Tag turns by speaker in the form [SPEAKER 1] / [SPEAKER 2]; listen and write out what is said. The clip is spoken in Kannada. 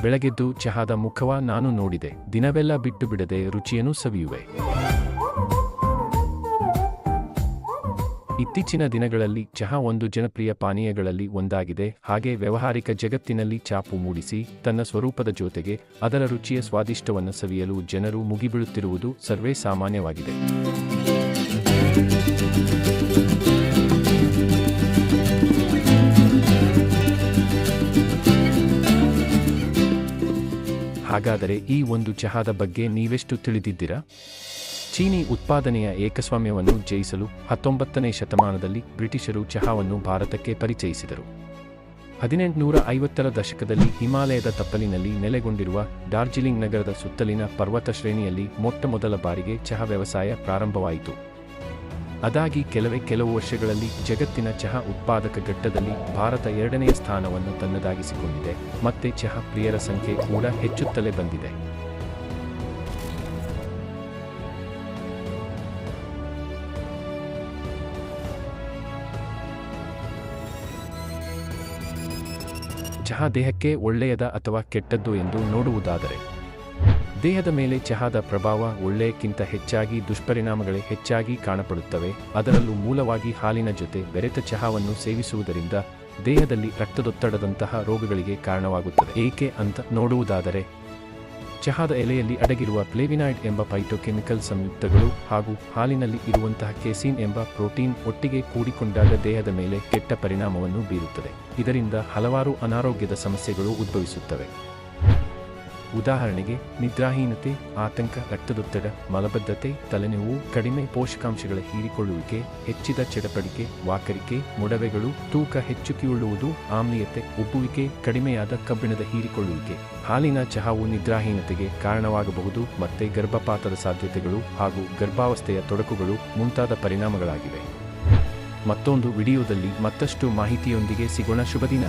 [SPEAKER 1] ಬೆಳಗೆದ್ದು ಚಹಾದ ಮುಖವ ನಾನು ನೋಡಿದೆ. ದಿನವೆಲ್ಲ ಬಿಟ್ಟು ಬಿಡದೆ ರುಚಿಯನ್ನು ಸವಿಯುವೆ. ಇತ್ತೀಚಿನ ದಿನಗಳಲ್ಲಿ ಚಹಾ ಒಂದು ಜನಪ್ರಿಯ ಪಾನೀಯಗಳಲ್ಲಿ ಒಂದಾಗಿದೆ. ಹಾಗೆ ವ್ಯಾವಹಾರಿಕ ಜಗತ್ತಿನಲ್ಲಿ ಛಾಪು ಮೂಡಿಸಿ ತನ್ನ ಸ್ವರೂಪದ ಜೊತೆಗೆ ಅದರ ರುಚಿಯ ಸ್ವಾದಿಷ್ಟವನ್ನು ಸವಿಯಲು ಜನರು ಮುಗಿಬೀಳುತ್ತಿರುವುದು ಸರ್ವೇ ಸಾಮಾನ್ಯವಾಗಿದೆ. ಹಾಗಾದರೆ ಈ ಒಂದು ಚಹಾದ ಬಗ್ಗೆ ನೀವೆಷ್ಟು ತಿಳಿದಿದ್ದೀರಾ? ಚೀನಿ ಉತ್ಪಾದನೆಯ ಏಕಸ್ವಾಮ್ಯವನ್ನು ಜಯಿಸಲು 19ನೇ ಶತಮಾನದಲ್ಲಿ ಬ್ರಿಟಿಷರು ಚಹಾವನ್ನು ಭಾರತಕ್ಕೆ ಪರಿಚಯಿಸಿದರು. 1850ರ ದಶಕದಲ್ಲಿ ಹಿಮಾಲಯದ ತಪ್ಪಲಿನಲ್ಲಿ ನೆಲೆಗೊಂಡಿರುವ ಡಾರ್ಜಿಲಿಂಗ್ ನಗರದ ಸುತ್ತಲಿನ ಪರ್ವತ ಶ್ರೇಣಿಯಲ್ಲಿ ಮೊಟ್ಟಮೊದಲ ಬಾರಿಗೆ ಚಹಾ ವ್ಯವಸಾಯ ಪ್ರಾರಂಭವಾಯಿತು. ಅದಾಗಿ ಕೆಲವು ವರ್ಷಗಳಲ್ಲಿ ಜಗತ್ತಿನ ಚಹಾ ಉತ್ಪಾದಕ ಘಟ್ಟದಲ್ಲಿ ಭಾರತ 2ನೇ ಸ್ಥಾನವನ್ನು ತನ್ನದಾಗಿಸಿಕೊಂಡಿದೆ. ಮತ್ತೆ ಚಹಾ ಪ್ರಿಯರ ಸಂಖ್ಯೆ ಕೂಡ ಹೆಚ್ಚುತ್ತಲೇ ಬಂದಿದೆ. ಚಹಾ ದೇಹಕ್ಕೆ ಒಳ್ಳೆಯದ ಅಥವಾ ಕೆಟ್ಟದ್ದು ಎಂದು ನೋಡುವುದಾದರೆ, ದೇಹದ ಮೇಲೆ ಚಹಾದ ಪ್ರಭಾವ ಒಳ್ಳೆಯಕ್ಕಿಂತ ಹೆಚ್ಚಾಗಿ ದುಷ್ಪರಿಣಾಮಗಳೇ ಹೆಚ್ಚಾಗಿ ಕಾಣಪಡುತ್ತವೆ. ಅದರಲ್ಲೂ ಮೂಲವಾಗಿ ಹಾಲಿನ ಜೊತೆ ಬೆರೆತ ಚಹಾವನ್ನು ಸೇವಿಸುವುದರಿಂದ ದೇಹದಲ್ಲಿ ರಕ್ತದೊತ್ತಡದಂತಹ ರೋಗಗಳಿಗೆ ಕಾರಣವಾಗುತ್ತದೆ. ಏಕೆ ಅಂತ ನೋಡುವುದಾದರೆ, ಚಹಾದ ಎಲೆಯಲ್ಲಿ ಅಡಗಿರುವ ಫ್ಲೇವಿನಾಯ್ಡ್ ಎಂಬ ಫೈಟೋಕೆಮಿಕಲ್ ಸಂಯುಕ್ತಗಳು ಹಾಗೂ ಹಾಲಿನಲ್ಲಿ ಇರುವಂತಹ ಕೇಸೀನ್ ಎಂಬ ಪ್ರೋಟೀನ್ ಒಟ್ಟಿಗೆ ಕೂಡಿಕೊಂಡಾಗ ದೇಹದ ಮೇಲೆ ಕೆಟ್ಟ ಪರಿಣಾಮವನ್ನು ಬೀರುತ್ತದೆ. ಇದರಿಂದ ಹಲವಾರು ಅನಾರೋಗ್ಯದ ಸಮಸ್ಯೆಗಳು ಉದ್ಭವಿಸುತ್ತವೆ. ಉದಾಹರಣೆಗೆ ನಿದ್ರಾಹೀನತೆ, ಆತಂಕ, ರಕ್ತದೊತ್ತಡ, ಮಲಬದ್ಧತೆ, ತಲೆನೋವು, ಕಡಿಮೆ ಪೋಷಕಾಂಶಗಳ ಹೀರಿಕೊಳ್ಳುವಿಕೆ, ಹೆಚ್ಚಿದ ಚಡಪಡಿಕೆ, ವಾಕರಿಕೆ, ಮೊಡವೆಗಳು, ತೂಕ ಹೆಚ್ಚುಕಿಯುಳ್ಳುವುದು, ಆಮ್ಲೀಯತೆ, ಉಬ್ಬುವಿಕೆ, ಕಡಿಮೆಯಾದ ಕಬ್ಬಿಣದ ಹೀರಿಕೊಳ್ಳುವಿಕೆ. ಹಾಲಿನ ಚಹಾವು ನಿದ್ರಾಹೀನತೆಗೆ ಕಾರಣವಾಗಬಹುದು ಮತ್ತೆ ಗರ್ಭಪಾತದ ಸಾಧ್ಯತೆಗಳು ಹಾಗೂ ಗರ್ಭಾವಸ್ಥೆಯ ತೊಡಕುಗಳು ಮುಂತಾದ ಪರಿಣಾಮಗಳಾಗಿವೆ. ಮತ್ತೊಂದು ವಿಡಿಯೋದಲ್ಲಿ ಮತ್ತಷ್ಟು ಮಾಹಿತಿಯೊಂದಿಗೆ ಸಿಗೋಣ. ಶುಭ ದಿನ.